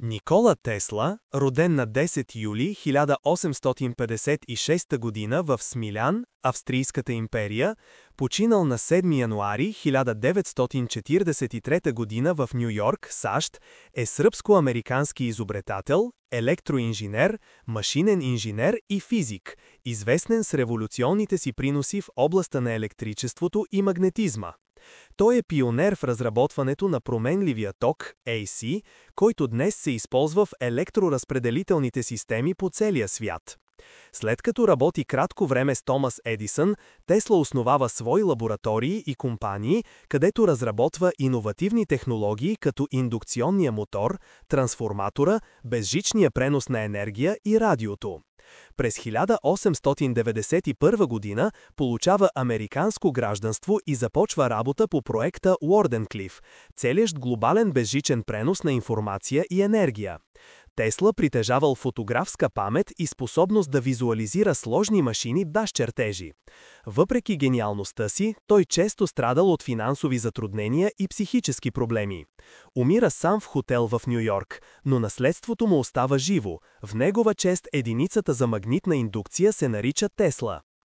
Никола Тесла, роден на 10 юли 1856 година в Смилян, Австрийската империя, починал на 7 януари 1943 година в Ню Йорк, САЩ, е сръбско-американски изобретател, електроинженер, машинен инженер и физик, известен с революционните си приноси в областта на електричеството и магнетизма. Той е пионер в разработването на променливия ток, AC, който днес се използва в електроразпределителните системи по целия свят. След като работи кратко време с Томас Едисън, Тесла основава свои лаборатории и компании, където разработва иновативни технологии като индукционния мотор, трансформатора, безжичния пренос на енергия и радиото. През 1891 година получава американско гражданство и започва работа по проекта Уорденклиф, целящ глобален безжичен пренос на информация и енергия. Тесла притежавал фотографска памет и способност да визуализира сложни машини без чертежи. Въпреки гениалността си, той често страдал от финансови затруднения и психически проблеми. Умира сам в хотел в Ню Йорк, но наследството му остава живо. В негова чест единицата за магнитна индукция се нарича Тесла.